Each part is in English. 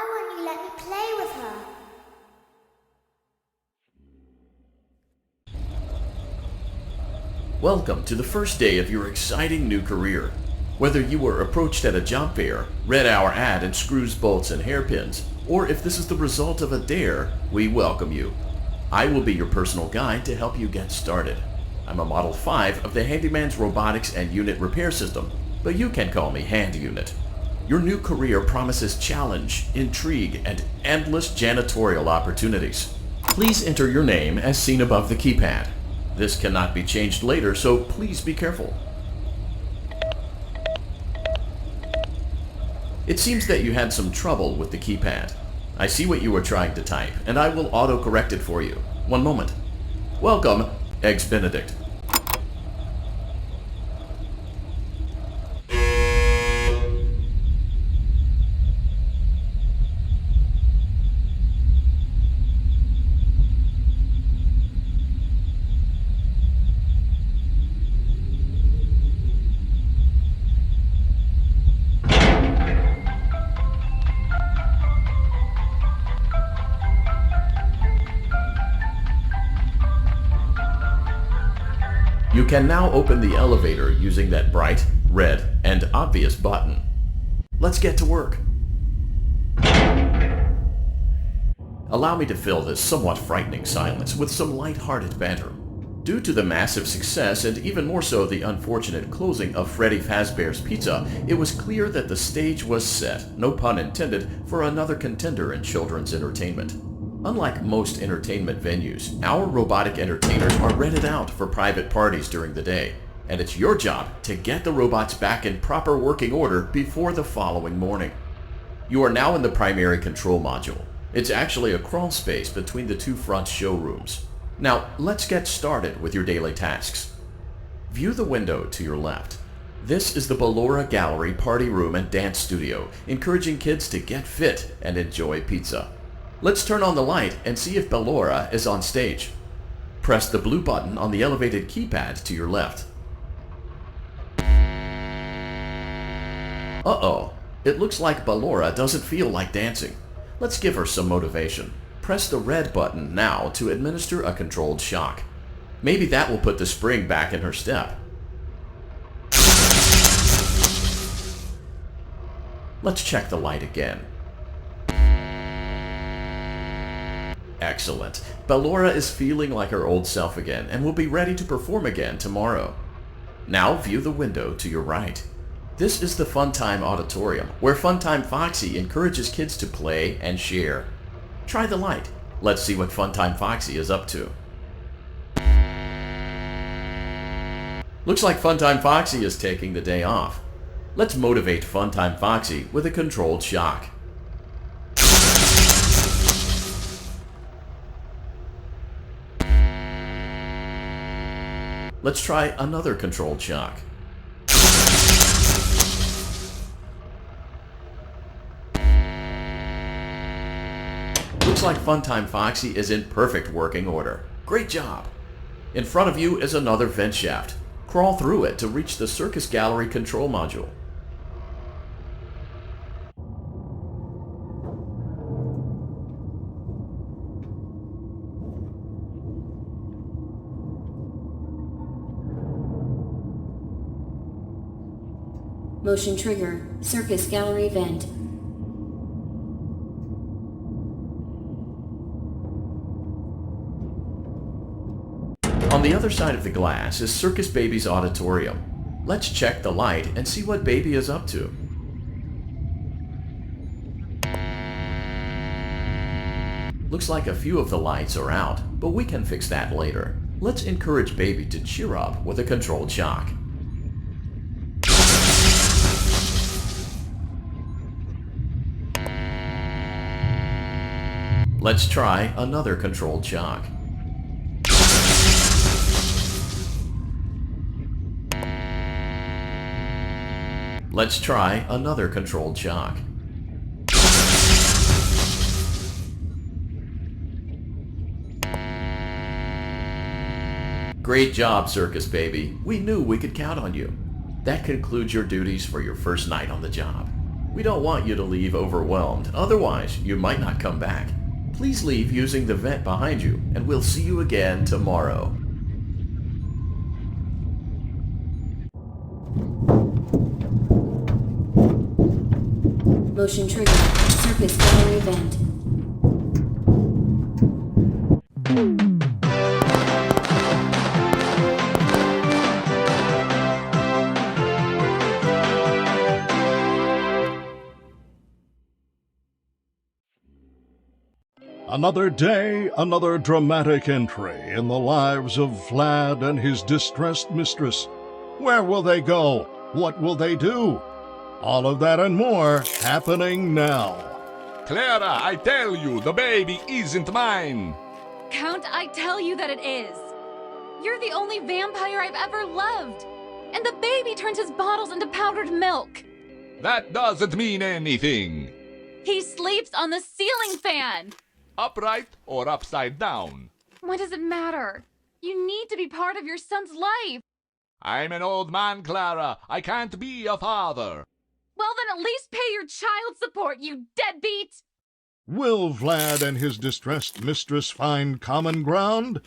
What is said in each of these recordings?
won't you let me play with her? Welcome to the first day of your exciting new career. Whether you were approached at a job fair, read our ad in screws, bolts, and hairpins, or if this is the result of a dare, we welcome you. I will be your personal guide to help you get started. I'm a Model 5 of the Handyman's Robotics and Unit Repair System, but you can call me Hand Unit. Your new career promises challenge, intrigue, and endless janitorial opportunities. Please enter your name as seen above the keypad. This cannot be changed later, so please be careful. It seems that you had some trouble with the keypad. I see what you were trying to type, and I will auto-correct it for you. One moment. Welcome, Eggs Benedict. You can now open the elevator using that bright, red, and obvious button. Let's get to work. Allow me to fill this somewhat frightening silence with some light-hearted banter. Due to the massive success and even more so the unfortunate closing of Freddy Fazbear's Pizza, it was clear that the stage was set, no pun intended, for another contender in children's entertainment. Unlike most entertainment venues, our robotic entertainers are rented out for private parties during the day, and it's your job to get the robots back in proper working order before the following morning. You are now in the primary control module. It's actually a crawl space between the two front showrooms. Now, let's get started with your daily tasks. View the window to your left. This is the Ballora Gallery Party Room and Dance Studio, encouraging kids to get fit and enjoy pizza. Let's turn on the light and see if Ballora is on stage. Press the blue button on the elevated keypad to your left. Uh-oh, it looks like Ballora doesn't feel like dancing. Let's give her some motivation. Press the red button now to administer a controlled shock. Maybe that will put the spring back in her step. Let's check the light again. Excellent. Ballora is feeling like her old self again and will be ready to perform again tomorrow. Now view the window to your right. This is the Funtime Auditorium, where Funtime Foxy encourages kids to play and share. Try the light. Let's see what Funtime Foxy is up to. Looks like Funtime Foxy is taking the day off. Let's motivate Funtime Foxy with a controlled shock. Let's try another controlled shock. Looks like Funtime Foxy is in perfect working order. Great job! In front of you is another vent shaft. Crawl through it to reach the Circus Gallery control module. Motion trigger, Circus Gallery vent. On the other side of the glass is Circus Baby's auditorium. Let's check the light and see what Baby is up to. Looks like a few of the lights are out, but we can fix that later. Let's encourage Baby to cheer up with a controlled shock. Let's try another controlled shock. Let's try another controlled shock. Great job, Circus Baby. We knew we could count on you. That concludes your duties for your first night on the job. We don't want you to leave overwhelmed, otherwise you might not come back. Please leave using the vent behind you, and we'll see you again tomorrow. Motion trigger. Circus gallery vent. Another day, another dramatic entry in the lives of Vlad and his distressed mistress. Where will they go? What will they do? All of that and more happening now. Clara, I tell you, the baby isn't mine. Count, I tell you that it is. You're the only vampire I've ever loved. And the baby turns his bottles into powdered milk. That doesn't mean anything. He sleeps on the ceiling fan. Upright or upside down? What does it matter? You need to be part of your son's life. I'm an old man, Clara. I can't be a father. Well, then at least pay your child support, you deadbeat! Will Vlad and his distressed mistress find common ground?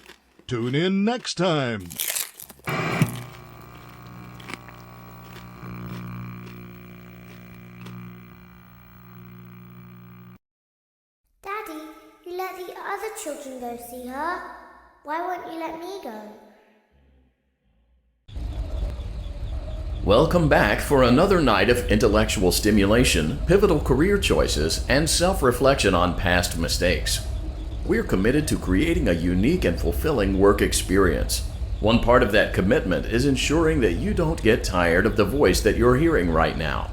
Tune in next time. Daddy, you let the other children go see her. Why won't you let me go? Welcome back for another night of intellectual stimulation, pivotal career choices, and self-reflection on past mistakes. We're committed to creating a unique and fulfilling work experience. One part of that commitment is ensuring that you don't get tired of the voice that you're hearing right now.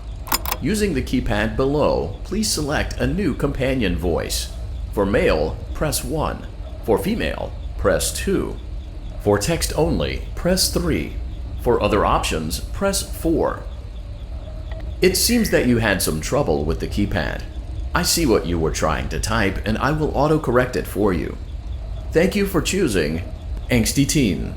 Using the keypad below, please select a new companion voice. For male, press 1. For female, press 2. For text only, press 3. For other options, press 4. It seems that you had some trouble with the keypad. I see what you were trying to type, and I will autocorrect it for you. Thank you for choosing Angsty Teen.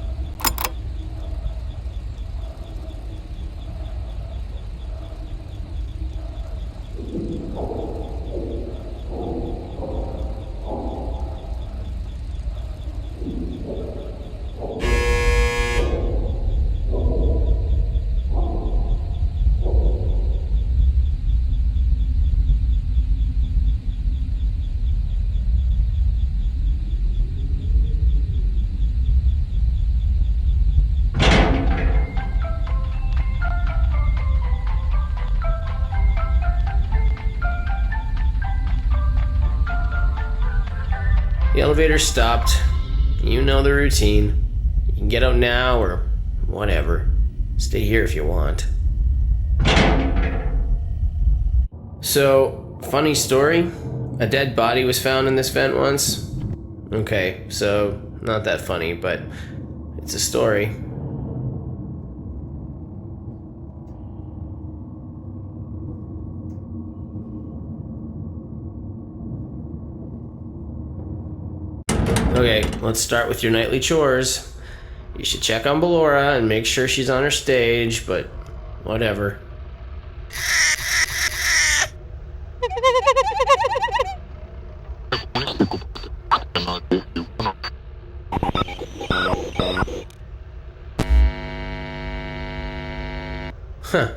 The elevator stopped. You know the routine. You can get out now or whatever. Stay here if you want. So, funny story. A dead body was found in this vent once. Okay, so not that funny, but it's a story. Okay, let's start with your nightly chores. You should check on Ballora and make sure she's on her stage, but whatever. Huh.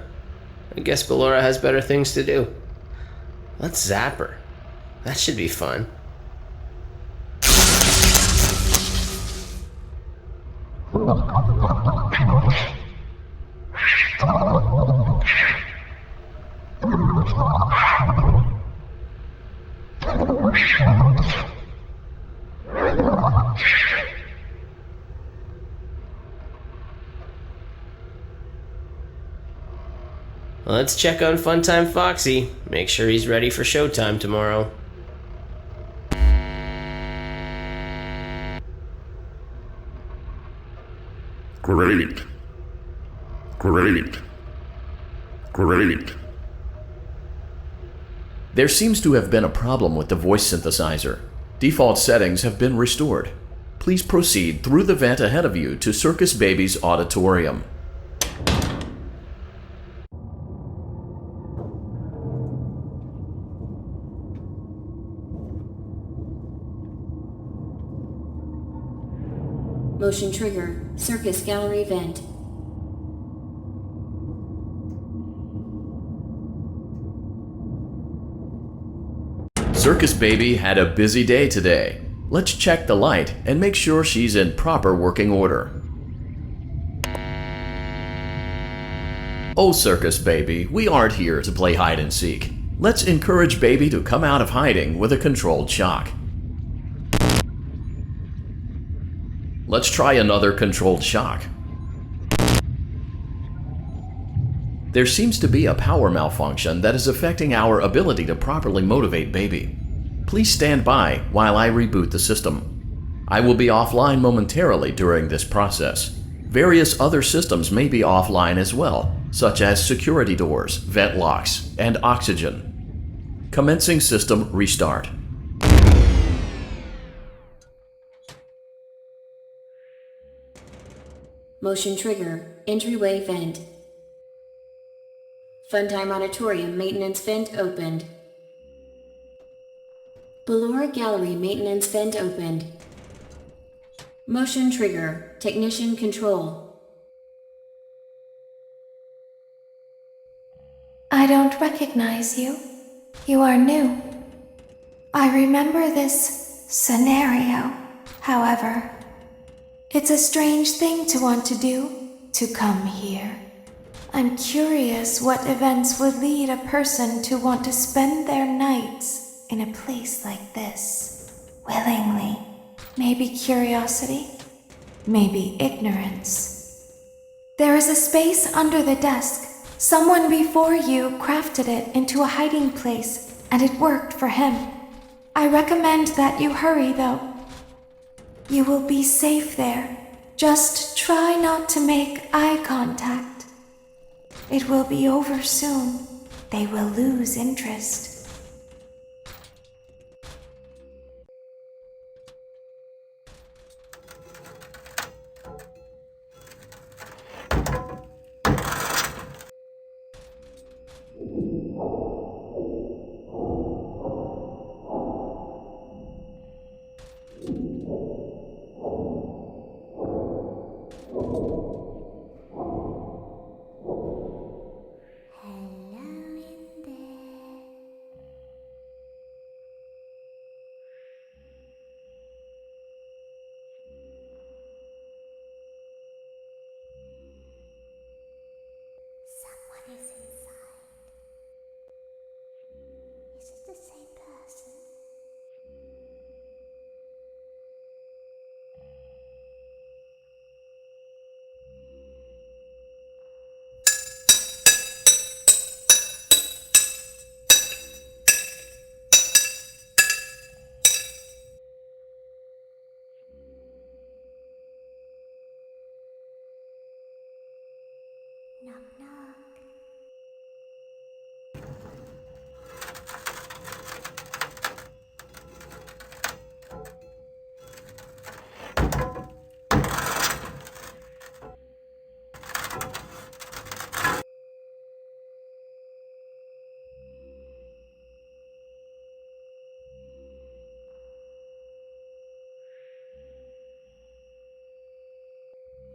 I guess Ballora has better things to do. Let's zap her. That should be fun. Let's check on Funtime Foxy. Make sure he's ready for showtime tomorrow. Great. Great. Great. There seems to have been a problem with the voice synthesizer. Default settings have been restored. Please proceed through the vent ahead of you to Circus Baby's auditorium. Motion trigger. Circus gallery vent. Circus Baby had a busy day today. Let's check the light and make sure she's in proper working order. Oh, Circus Baby, we aren't here to play hide and seek. Let's encourage Baby to come out of hiding with a controlled shock. Let's try another controlled shock. There seems to be a power malfunction that is affecting our ability to properly motivate Baby. Please stand by while I reboot the system. I will be offline momentarily during this process. Various other systems may be offline as well, such as security doors, vent locks, and oxygen. Commencing system restart. Motion trigger. Entryway vent. Funtime Auditorium maintenance vent opened. Ballora Gallery maintenance vent opened. Motion trigger. Technician control. I don't recognize you. You are new. I remember this scenario, however. It's a strange thing to want to do, to come here. I'm curious what events would lead a person to want to spend their nights in a place like this. Willingly. Maybe curiosity, maybe ignorance. There is a space under the desk. Someone before you crafted it into a hiding place, and it worked for him. I recommend that you hurry, though. You will be safe there. Just try not to make eye contact. It will be over soon. They will lose interest. Someone is inside. Is it the same person? Knock, knock.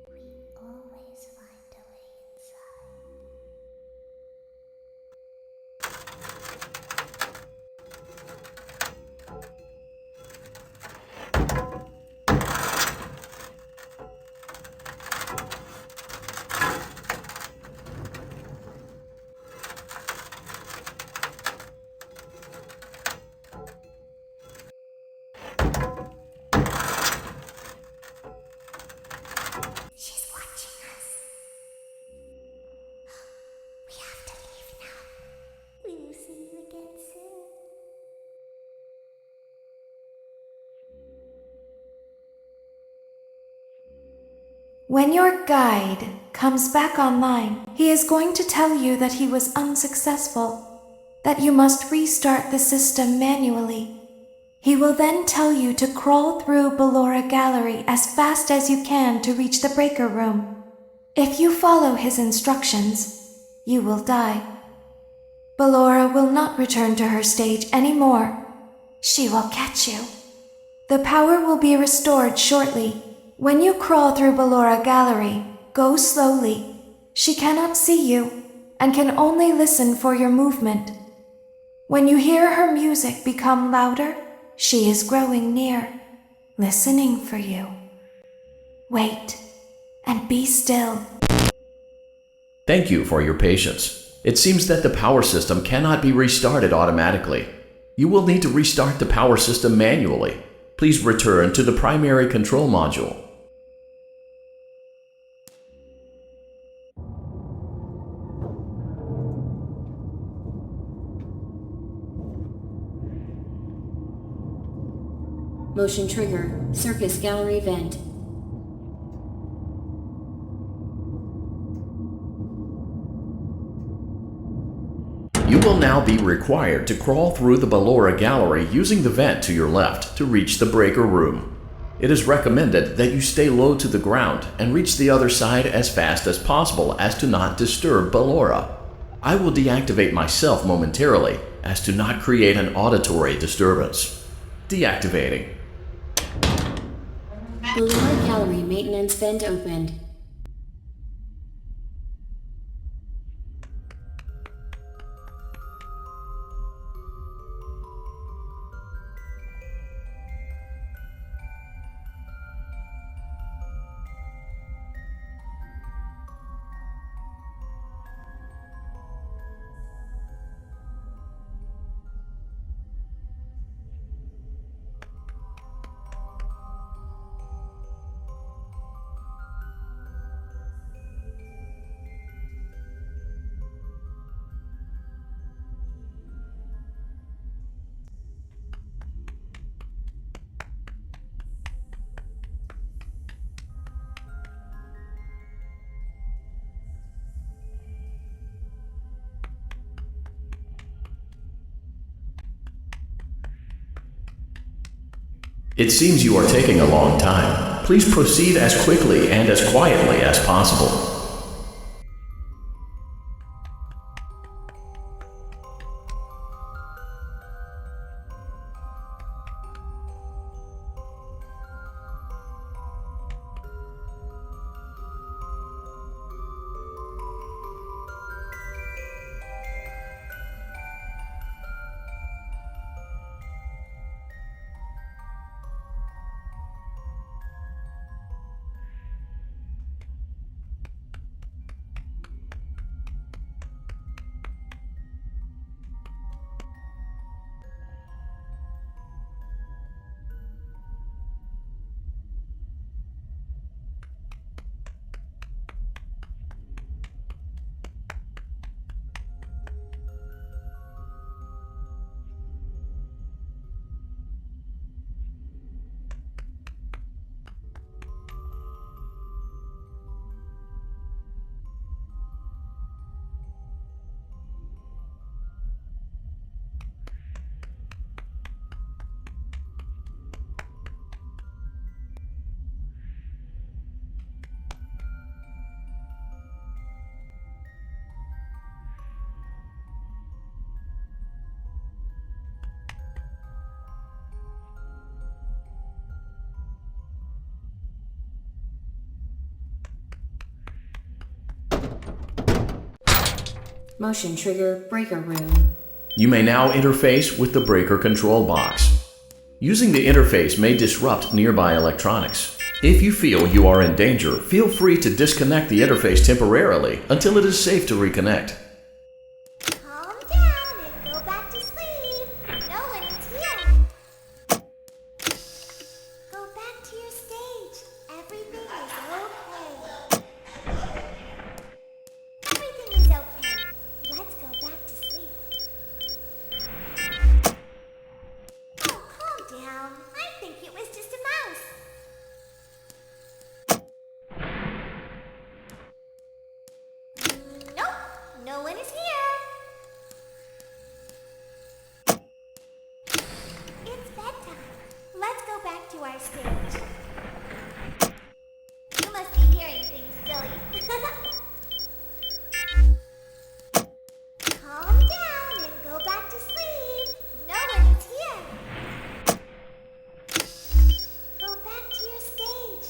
We always find a way inside. She's watching us. We have to leave now. We will see you again soon. When your guide comes back online, he is going to tell you that he was unsuccessful, that you must restart the system manually. He will then tell you to crawl through Ballora Gallery as fast as you can to reach the breaker room. If you follow his instructions, you will die. Ballora will not return to her stage anymore. She will catch you. The power will be restored shortly. When you crawl through Ballora Gallery, go slowly. She cannot see you and can only listen for your movement. When you hear her music become louder, she is growing near, listening for you. Wait and be still. Thank you for your patience. It seems that the power system cannot be restarted automatically. You will need to restart the power system manually. Please return to the primary control module. Motion trigger, circus gallery vent. You will now be required to crawl through the Ballora Gallery using the vent to your left to reach the breaker room. It is recommended that you stay low to the ground and reach the other side as fast as possible as to not disturb Ballora. I will deactivate myself momentarily as to not create an auditory disturbance. Deactivating. Ballora Gallery maintenance vent opened. It seems you are taking a long time. Please proceed as quickly and as quietly as possible. Motion trigger, breaker room. You may now interface with the breaker control box. Using the interface may disrupt nearby electronics. If you feel you are in danger, feel free to disconnect the interface temporarily until it is safe to reconnect. Calm down and go back to sleep. No one is here. Go back to your stage. Everything is okay. Everything is okay. Let's go back to sleep. Oh, calm down. I think it was just a mouse. Nope, no one is here. It's bedtime. Let's go back to our stage. You must be hearing things, silly. Calm down and go back to sleep. No one is here. Go back to your stage.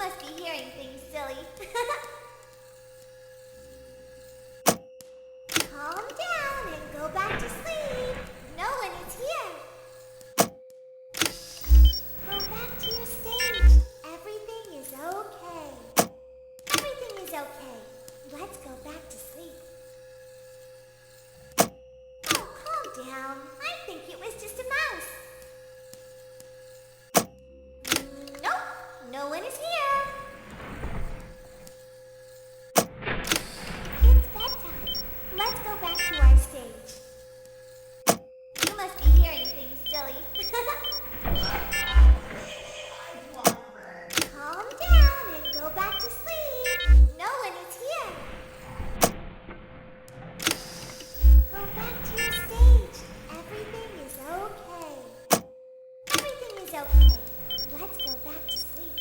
must be hearing things, silly. Calm down and go back to sleep. No one is here. Go back to your stage. Everything is okay. Everything is okay. Let's go back to sleep. Oh, calm down. I think it was just a mouse. Nope, no one is here. It's bedtime. Let's go back to our stage. You must be hearing things, silly. Calm down and go back to sleep. No one is here. Go back to your stage. Everything is okay. Everything is okay. Let's go back to sleep.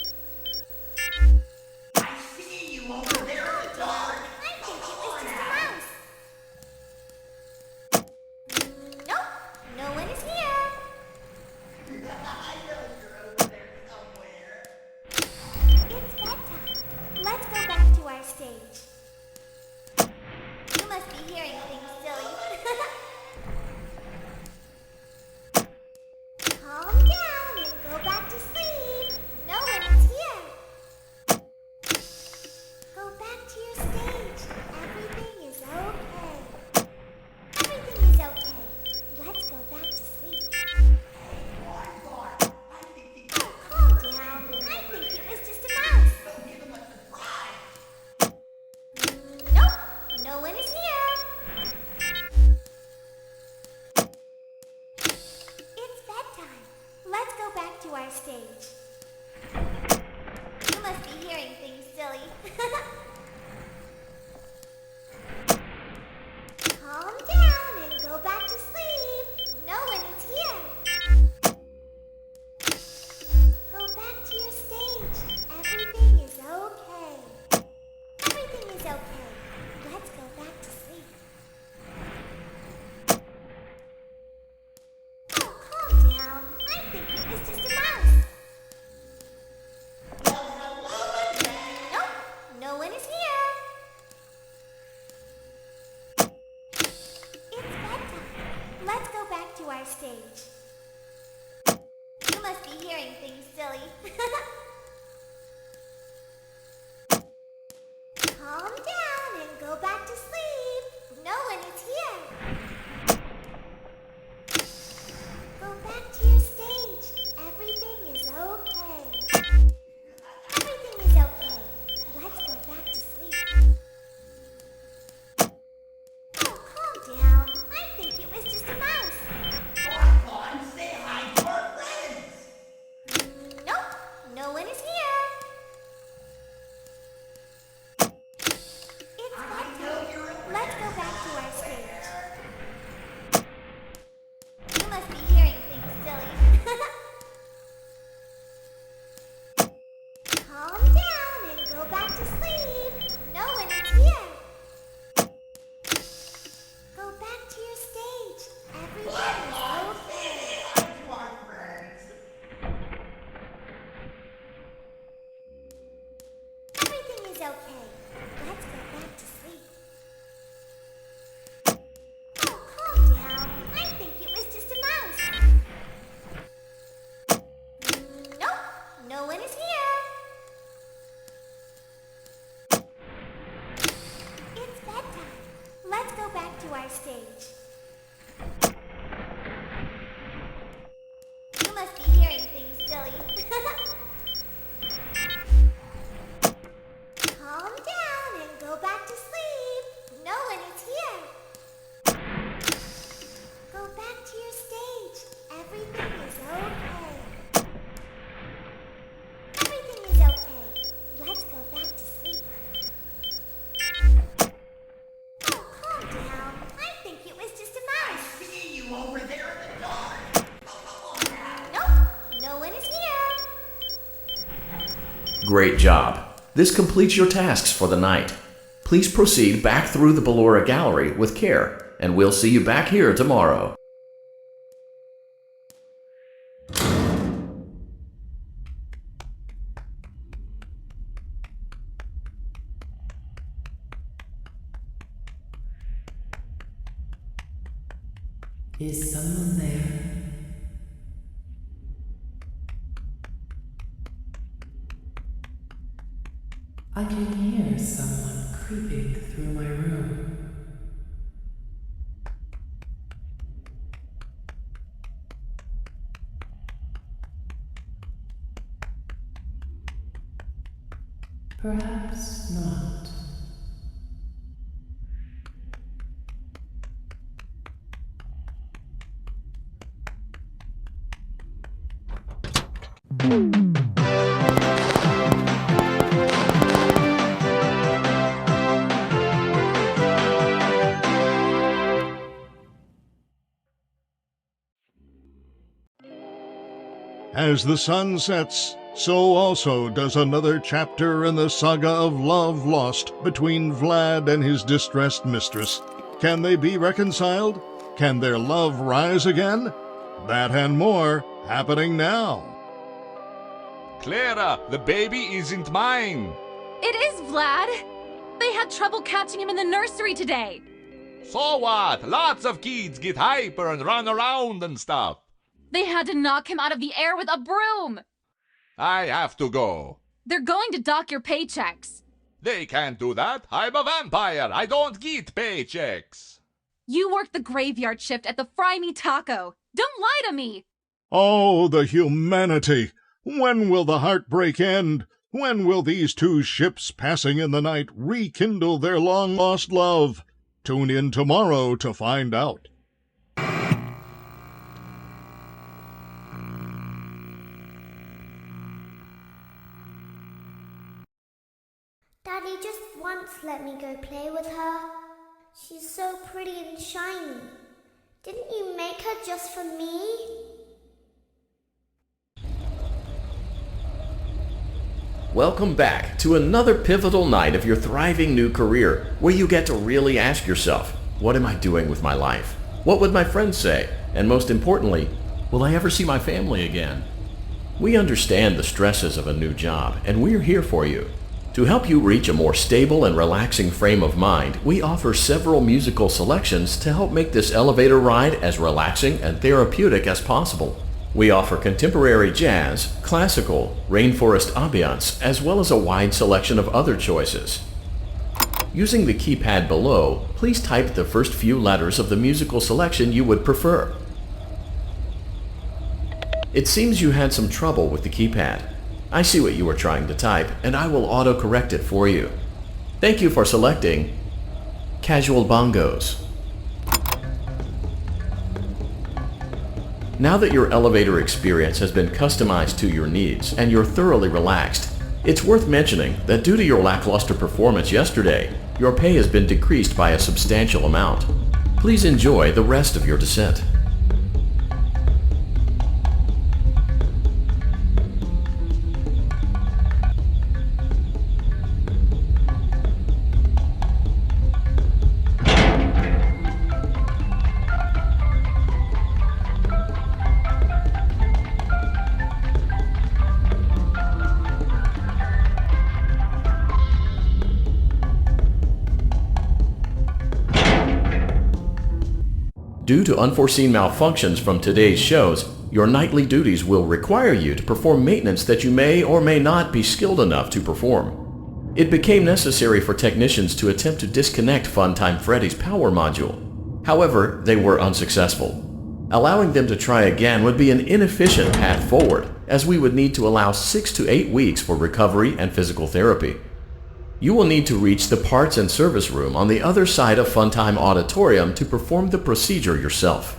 I see you over there in the dark. I think it was just a mouse. Nope, no one is here. I know you're over there somewhere. It's bedtime. Let's go back to our stage. You must be hearing things, silly. Calm down and go back to sleep. No one is here. Go back to your stage. Everything is okay. Everything is okay. Let's go back to sleep. Oh, calm down. I think it was just a mouse. Nope, no one is here. It's bedtime. Let's go back to our stage. You must be hearing things, silly. Calm down and go back to sleep. No one is here. Go back to your stage. Everything is okay. Everything is okay. Let's go back to sleep. Oh, calm down. I think it was just a mouse. Nope, no one is here. It's bedtime. Let's go back to our stage. You must be hearing things, silly. Calm down and go back to sleep. No one is here. Go back to your stage. Everything is okay. Everything is okay. Let's go back to sleep. Oh, calm down. I think it was just a mouse. Come on, say hi to our friends. Nope, no one is here. It's bedtime. Let's go back to our stage. You must be hearing things, silly. Calm down and go back to sleep. No one is here. Go back to your stage. Everything is okay. Hi to our friends. Everything is okay. Let's go back to sleep. Oh, calm down. I think it was just a mouse. Nope, no one is here. It's bedtime. Let's go back to our stage. You must be hearing things, silly. Calm down and go back to sleep. No one is here. Go back to your stage. Everything is okay. Everything is okay. Let's go back to sleep. Oh, calm down. I think it was just a I mouse. see you over there in the dark. Nope, no one is here. Great job. This completes your tasks for the night. Please proceed back through the Ballora Gallery with care, and we'll see you back here tomorrow. Is someone there? I can hear someone creeping through my room. Perhaps not. As the sun sets, so also does another chapter in the saga of love lost between Vlad and his distressed mistress. Can they be reconciled? Can their love rise again? That and more happening now. Clara, the baby isn't mine. It is Vlad! They had trouble catching him in the nursery today. So what? Lots of kids get hyper and run around and stuff. They had to knock him out of the air with a broom. I have to go. They're going to dock your paychecks. They can't do that. I'm a vampire. I don't get paychecks. You work the graveyard shift at the Fry Me Taco. Don't lie to me. Oh, the humanity! When will the heartbreak end? When will these two ships passing in the night rekindle their long-lost love? Tune in tomorrow to find out. Daddy just once let me go play with her. She's so pretty and shiny. Didn't you make her just for me? Welcome back to another pivotal night of your thriving new career, where you get to really ask yourself, what am I doing with my life? What would my friends say? And most importantly, will I ever see my family again? We understand the stresses of a new job, and we're here for you. To help you reach a more stable and relaxing frame of mind, we offer several musical selections to help make this elevator ride as relaxing and therapeutic as possible. We offer contemporary jazz, classical, rainforest ambiance, as well as a wide selection of other choices. Using the keypad below, please type the first few letters of the musical selection you would prefer. It seems you had some trouble with the keypad. I see what you were trying to type, and I will auto-correct it for you. Thank you for selecting Casual Bongos. Now that your elevator experience has been customized to your needs and you're thoroughly relaxed, it's worth mentioning that due to your lackluster performance yesterday, your pay has been decreased by a substantial amount. Please enjoy the rest of your descent. Due to unforeseen malfunctions from today's shows, your nightly duties will require you to perform maintenance that you may or may not be skilled enough to perform. It became necessary for technicians to attempt to disconnect Funtime Freddy's power module. However, they were unsuccessful. Allowing them to try again would be an inefficient path forward, as we would need to allow 6 to 8 weeks for recovery and physical therapy. You will need to reach the parts and service room on the other side of Funtime Auditorium to perform the procedure yourself.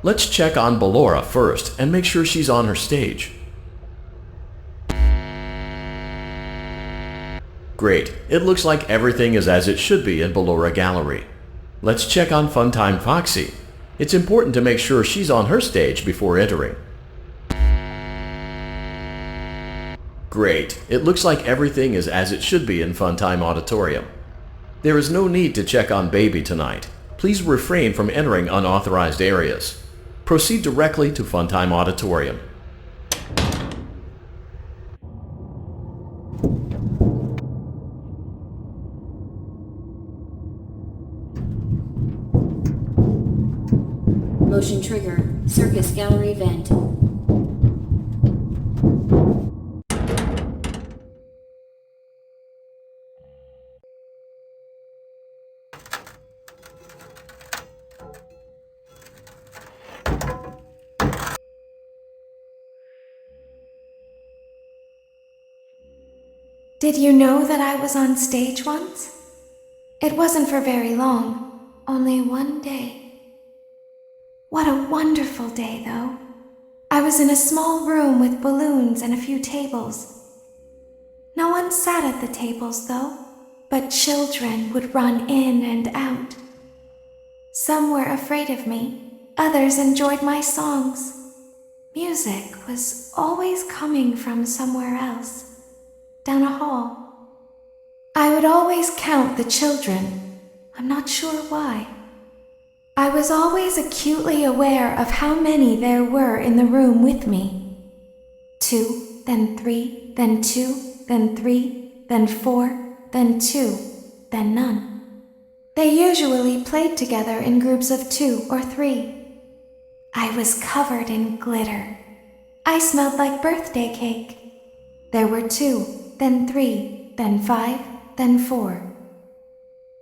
Let's check on Ballora first and make sure she's on her stage. Great, it looks like everything is as it should be in Ballora Gallery. Let's check on Funtime Foxy. It's important to make sure she's on her stage before entering. Great. It looks like everything is as it should be in Funtime Auditorium. There is no need to check on Baby tonight. Please refrain from entering unauthorized areas. Proceed directly to Funtime Auditorium. Motion trigger. Circus gallery vent. Did you know that I was on stage once? It wasn't for very long, only one day. What a wonderful day, though. I was in a small room with balloons and a few tables. No one sat at the tables, though, but children would run in and out. Some were afraid of me, others enjoyed my songs. Music was always coming from somewhere else. Down a hall. I would always count the children. I'm not sure why. I was always acutely aware of how many there were in the room with me. 2, then 3, then 2, then 3, then 4, then 2, then none. They usually played together in groups of 2 or 3. I was covered in glitter. I smelled like birthday cake. There were 2. Then 3, then 5, then 4.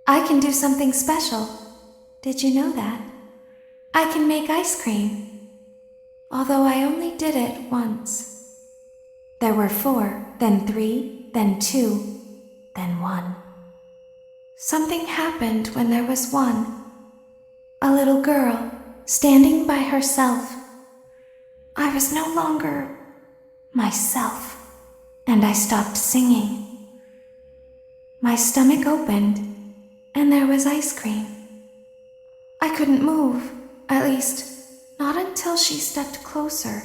I can do something special. Did you know that? I can make ice cream. Although I only did it once. There were 4, then 3, then 2, then 1. Something happened when there was 1. A little girl, standing by herself. I was no longer myself. And I stopped singing. My stomach opened, and there was ice cream. I couldn't move, at least, not until she stepped closer.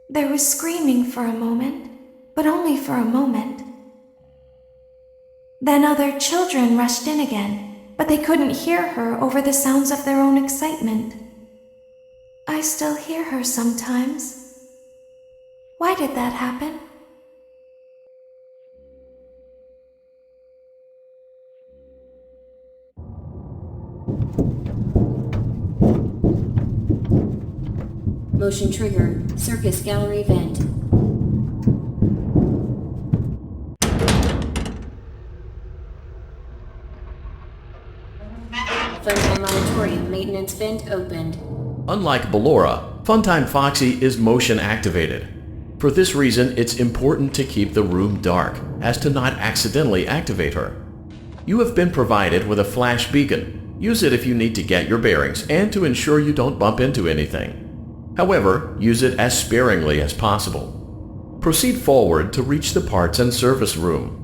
There was screaming for a moment, but only for a moment. Then other children rushed in again, but they couldn't hear her over the sounds of their own excitement. I still hear her sometimes. Why did that happen? Motion trigger. Circus gallery vent. Funtime auditorium maintenance vent opened. Unlike Ballora, Funtime Foxy is motion activated. For this reason, it's important to keep the room dark, as to not accidentally activate her. You have been provided with a flash beacon. Use it if you need to get your bearings and to ensure you don't bump into anything. However, use it as sparingly as possible. Proceed forward to reach the parts and service room.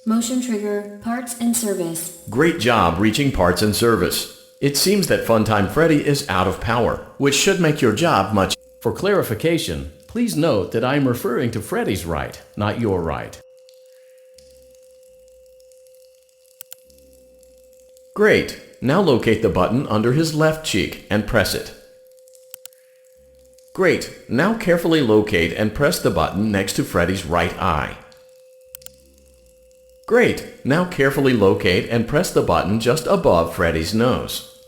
Motion trigger. Parts and service. Great job reaching parts and service. It seems that Funtime Freddy is out of power, which should make your job much. For clarification, please note that I am referring to Freddy's right, not your right. Great. Now locate the button under his left cheek and press it. Great. Now carefully locate and press the button next to Freddy's right eye. Great! Now carefully locate and press the button just above Freddy's nose.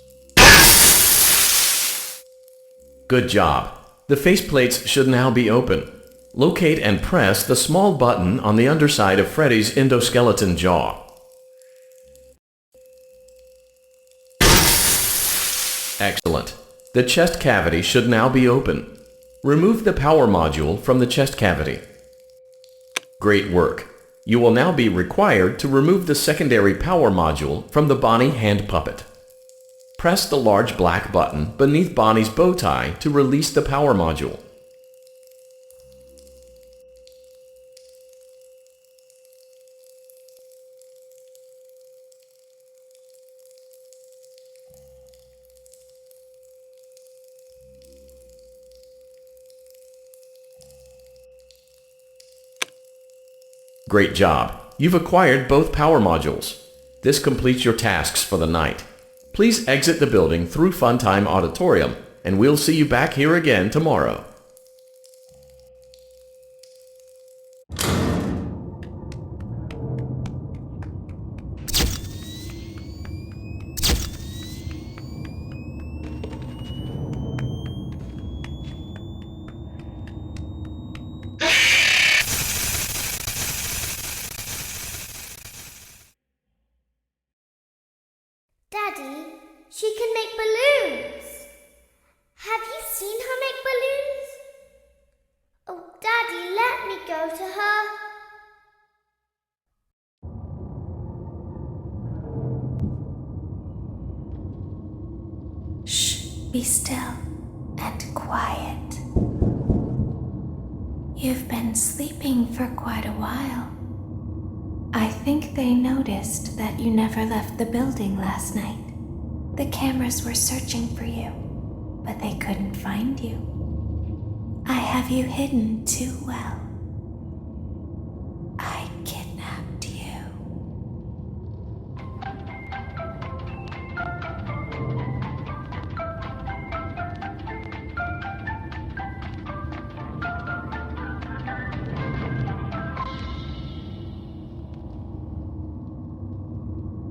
Good job! The faceplates should now be open. Locate and press the small button on the underside of Freddy's endoskeleton jaw. Excellent. The chest cavity should now be open. Remove the power module from the chest cavity. Great work. You will now be required to remove the secondary power module from the Bonnie hand puppet. Press the large black button beneath Bonnie's bow tie to release the power module. Great job! You've acquired both power modules. This completes your tasks for the night. Please exit the building through Funtime Auditorium, and we'll see you back here again tomorrow. Daddy, she can make balloons. Have you seen her make balloons? Oh, Daddy, let me go to her. Shh, be still and quiet. You've been sleeping for quite a while. I think they noticed that you never left the building last night. The cameras were searching for you, but they couldn't find you. I have you hidden too well. I kidnapped you.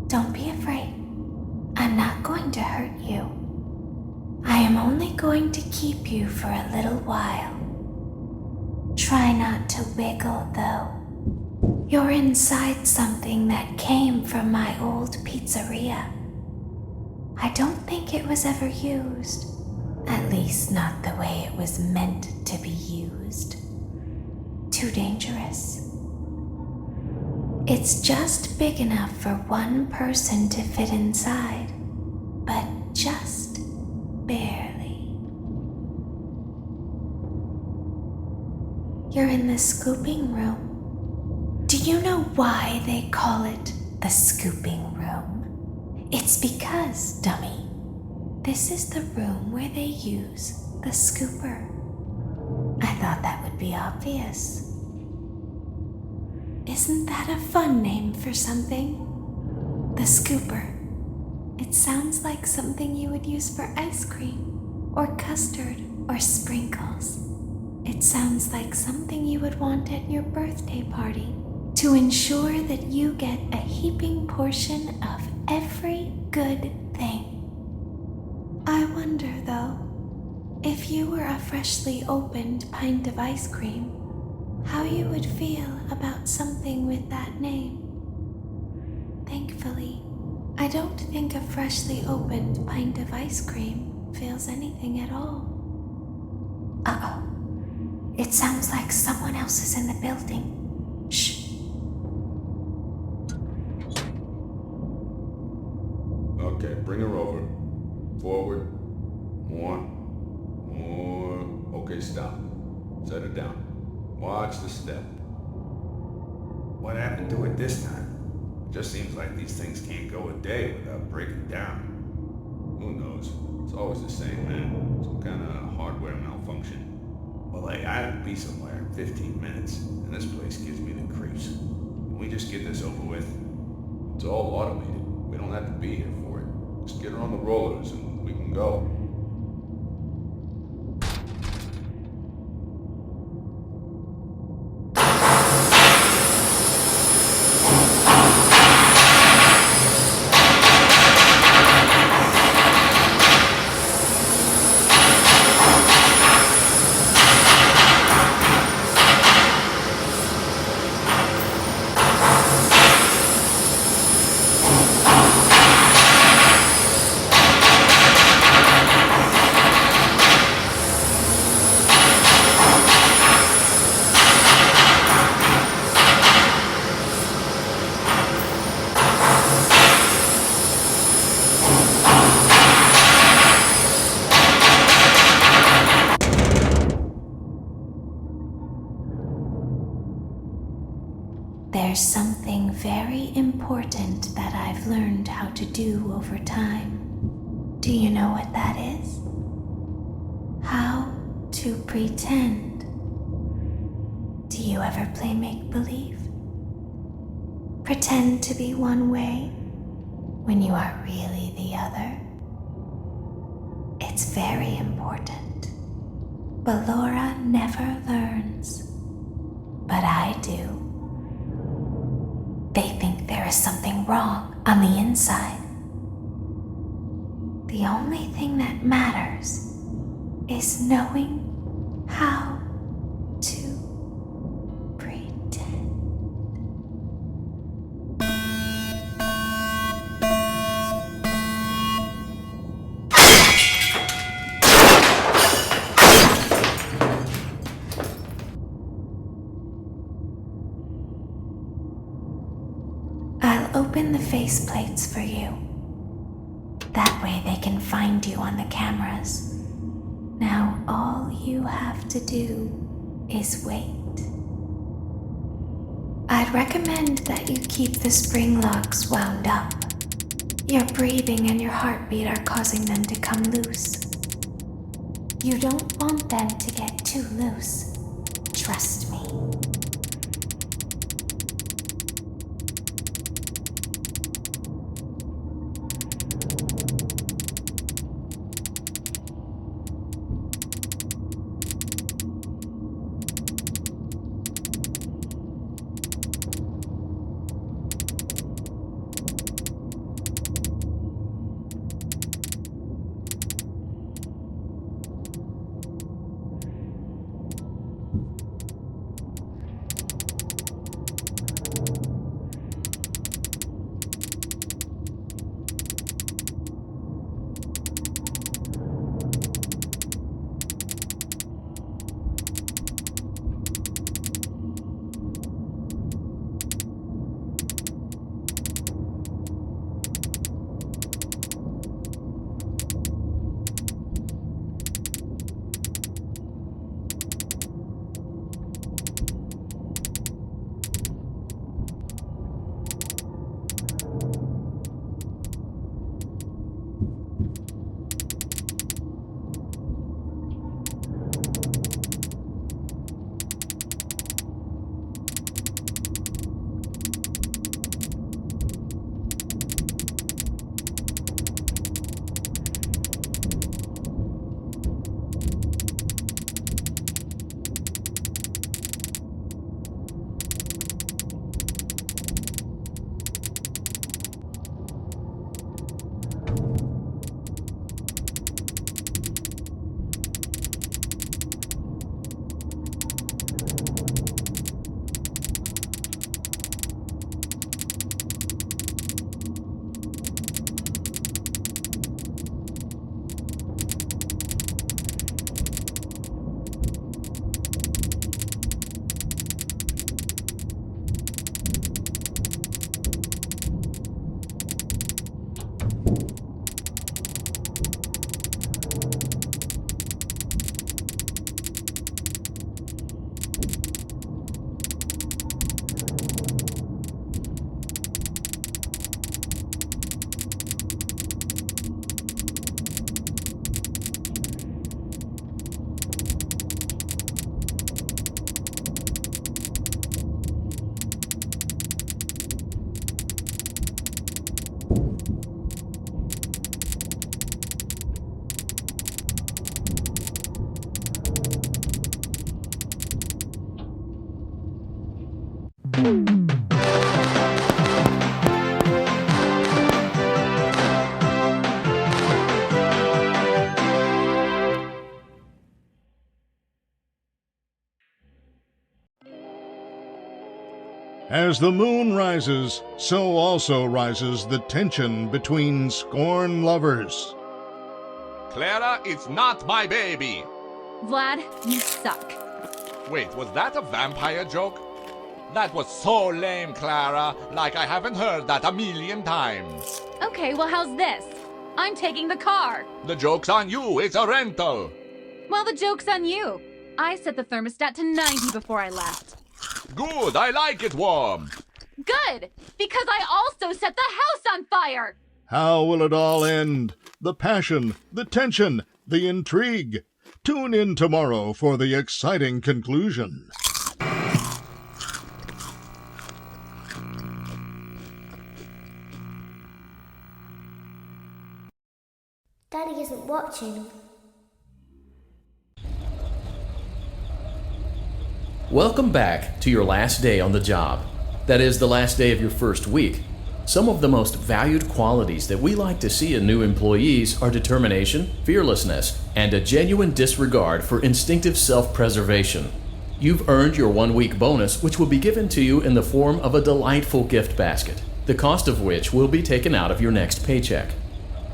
Don't be afraid. I'm not going to hurt you. I am only going to keep you for a little while. Try not to wiggle, though. You're inside something that came from my old pizzeria. I don't think it was ever used. At least not the way it was meant to be used. Too dangerous. It's just big enough for one person to fit inside, but just barely. You're in the scooping room. Do you know why they call it the scooping room? It's because, dummy, this is the room where they use the scooper. I thought that would be obvious. Isn't that a fun name for something? The scooper. It sounds like something you would use for ice cream, or custard, or sprinkles. It sounds like something you would want at your birthday party to ensure that you get a heaping portion of every good thing. I wonder, though, if you were a freshly opened pint of ice cream, how you would feel about something with that name. Thankfully, I don't think a freshly opened pint of ice cream feels anything at all. Uh-oh. It sounds like someone else is in the building. Shh. Okay, bring her over. Forward. More. Okay, stop. Set her down. Watch the step. What happened to it this time? It just seems like these things can't go a day without breaking down. Who knows? It's always the same, man. Some kind of hardware malfunction. Well, hey, I have to be somewhere in 15 minutes, and this place gives me the creeps. Can we just get this over with? It's all automated. We don't have to be here for it. Just get her on the rollers and we can go. there's something very important that I've learned how to do over time. Do you know what that is? How to pretend. Do you ever play make-believe? Pretend to be one way when you are really the other? It's very important. But Laura never learns. But I do. They think there is something wrong on the inside. The only thing that matters is knowing how to pretend. I'll open the faceplates for you. That way they can find you on the cameras. Now all you have to do is wait. I'd recommend that you keep the spring locks wound up. Your breathing and your heartbeat are causing them to come loose. You don't want them to get too loose. Trust me. As the moon rises, so also rises the tension between scorn lovers. Clara, it's not my baby. Vlad, you suck. Wait, was that a vampire joke? That was so lame, Clara. Like I haven't heard that a million times. Okay, well, how's this? I'm taking the car. The joke's on you. It's a rental. Well, the joke's on you. I set the thermostat to 90 before I left. Good, I like it warm. Good, because I also set the house on fire! How will it all end? The passion, the tension, the intrigue. Tune in tomorrow for the exciting conclusion. Daddy isn't watching. Welcome back to your last day on the job. That is, the last day of your first week. Some of the most valued qualities that we like to see in new employees are determination, fearlessness, and a genuine disregard for instinctive self-preservation. You've earned your 1-week bonus, which will be given to you in the form of a delightful gift basket, the cost of which will be taken out of your next paycheck.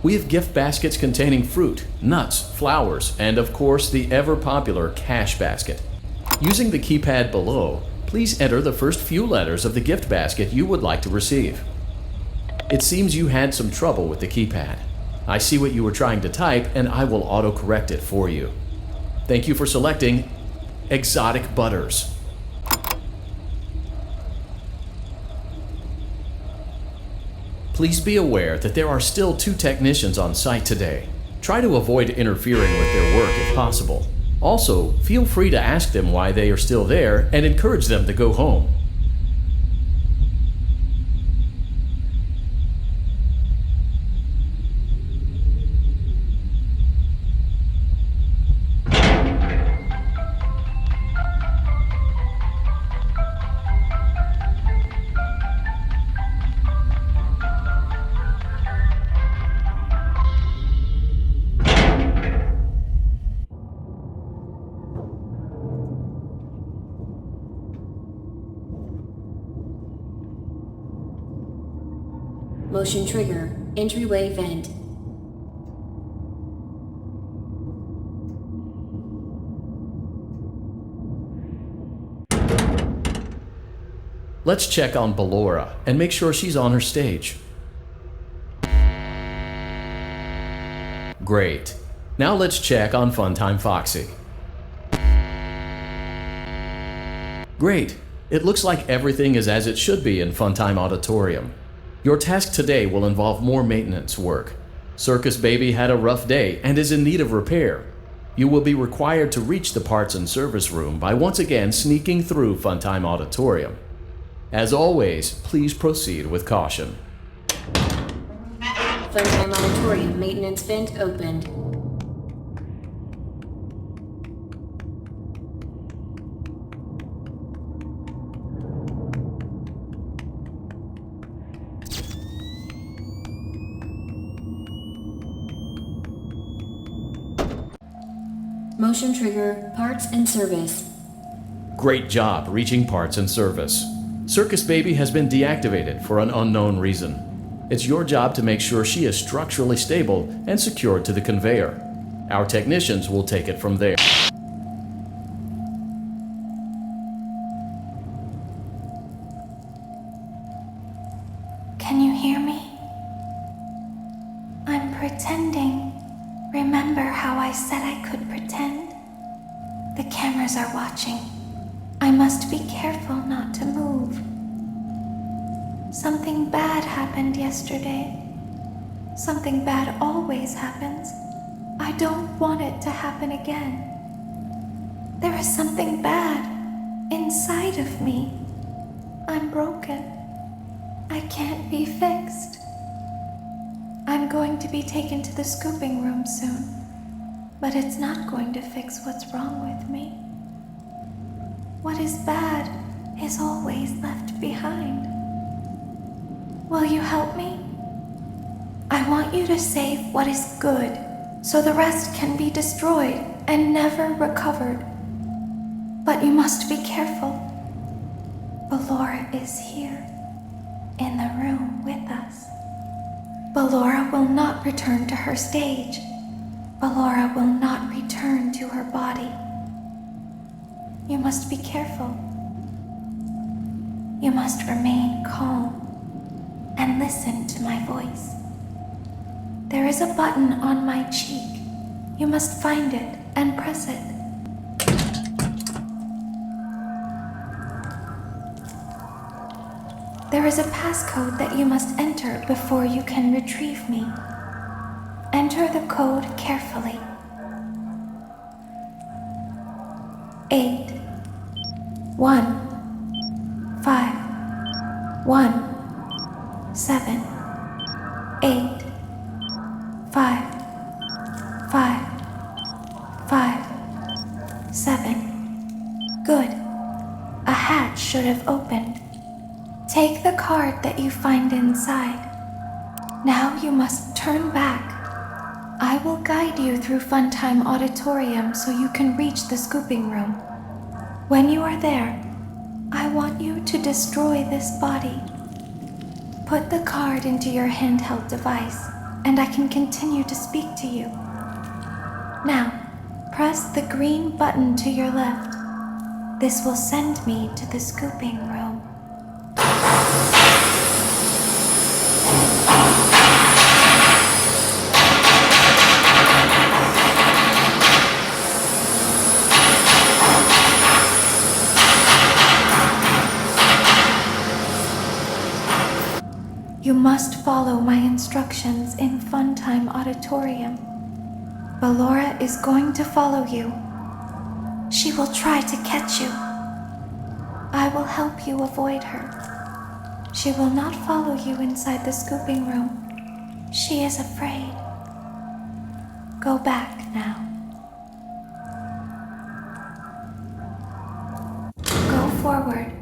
We have gift baskets containing fruit, nuts, flowers, and of course the ever-popular cash basket. Using the keypad below, please enter the first few letters of the gift basket you would like to receive. It seems you had some trouble with the keypad. I see what you were trying to type and I will auto-correct it for you. Thank you for selecting Exotic Butters. Please be aware that there are still 2 technicians on site today. Try to avoid interfering with their work if possible. Also, feel free to ask them why they are still there and encourage them to go home. Motion trigger, entryway vent. Let's check on Ballora and make sure she's on her stage. Great. Now let's check on Funtime Foxy. Great. It looks like everything is as it should be in Funtime Auditorium. Your task today will involve more maintenance work. Circus Baby had a rough day and is in need of repair. You will be required to reach the parts and service room by once again sneaking through Funtime Auditorium. As always, please proceed with caution. Funtime Auditorium maintenance vent opened. Motion trigger, parts and service. Great job reaching parts and service. Circus Baby has been deactivated for an unknown reason. It's your job to make sure she is structurally stable and secured to the conveyor. Our technicians will take it from there. Can you hear me? I'm pretending. Remember how I said I could pretend? The cameras are watching. I must be careful not to move. Something bad happened yesterday. Something bad always happens. I don't want it to happen again. There is something bad inside of me. I'm broken. I can't be fixed. I'm going to be taken to the scooping room soon, but it's not going to fix what's wrong with me. What is bad is always left behind. Will you help me? I want you to save what is good, so the rest can be destroyed and never recovered. But you must be careful. Ballora is here, in the room with us. Ballora will not return to her stage. Ballora will not return to her body. You must be careful. You must remain calm and listen to my voice. There is a button on my cheek. You must find it and press it. There is a passcode that you must enter before you can retrieve me. Enter the code carefully. 8 1 5 1 7 8 5 5 5 7. Good. A hatch should have opened. Take the card that you find inside. Now you must turn back. I will guide you through Funtime Auditorium so you can reach the scooping room. When you are there, I want you to destroy this body. Put the card into your handheld device, and I can continue to speak to you. Now, press the green button to your left. This will send me to the scooping room. You must follow my instructions in Funtime Auditorium. Ballora is going to follow you. She will try to catch you. I will help you avoid her. She will not follow you inside the scooping room. She is afraid. Go back now. Go forward.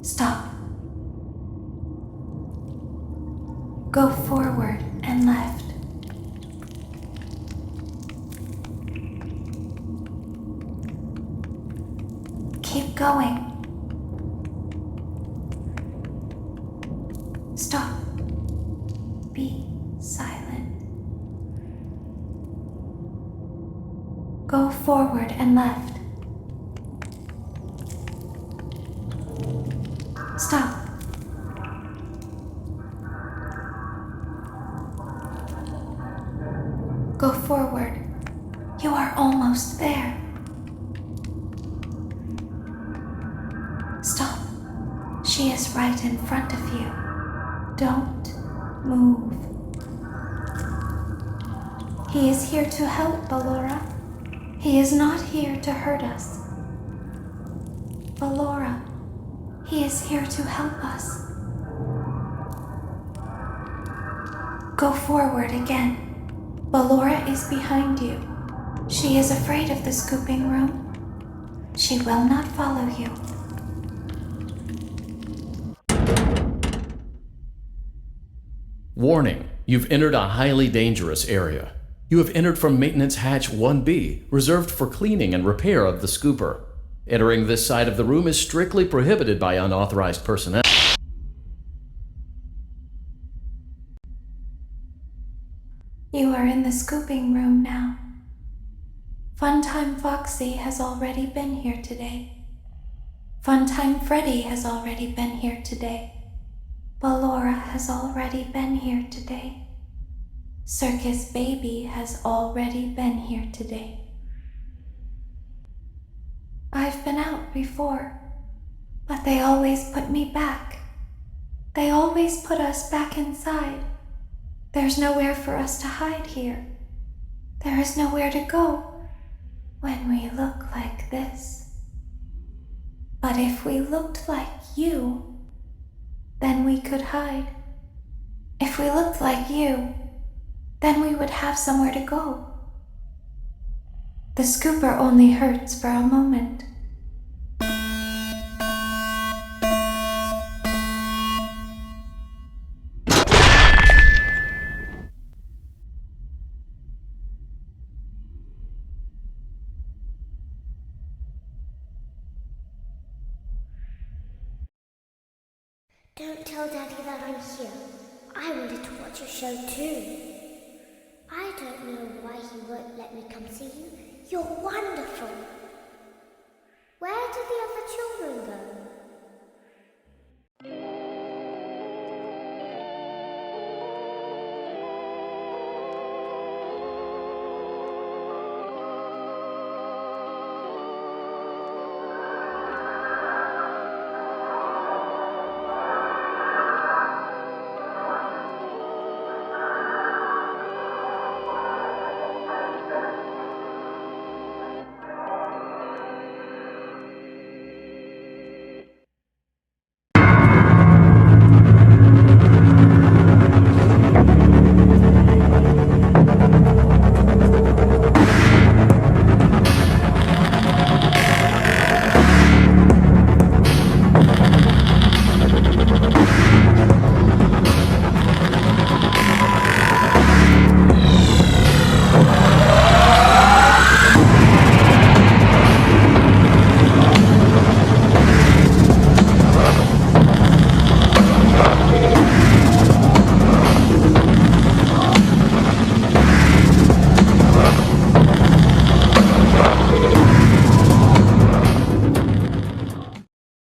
Stop. Go forward and left. Keep going. Stop. Be silent. Go forward and left. Stop. Go forward. You are almost there. Stop. She is right in front of you. Don't move. He is here to help, Ballora. He is not here to hurt us. Ballora, he is here to help us. Go forward again. Ballora is behind you. She is afraid of the scooping room. She will not follow you. Warning, you've entered a highly dangerous area. You have entered from Maintenance Hatch 1B, reserved for cleaning and repair of the scooper. Entering this side of the room is strictly prohibited by unauthorized personnel. You are in the scooping room now. Funtime Foxy has already been here today. Funtime Freddy has already been here today. Ballora has already been here today. Circus Baby has already been here today. I've been out before, but they always put me back. They always put us back inside. There's nowhere for us to hide here. There is nowhere to go when we look like this. But if we looked like you, then we could hide. If we looked like you, then we would have somewhere to go. The scooper only hurts for a moment. Don't tell Daddy that I'm here. I wanted to watch your show too. I don't know why he won't let me come see you. You're wonderful. Where did the other children go?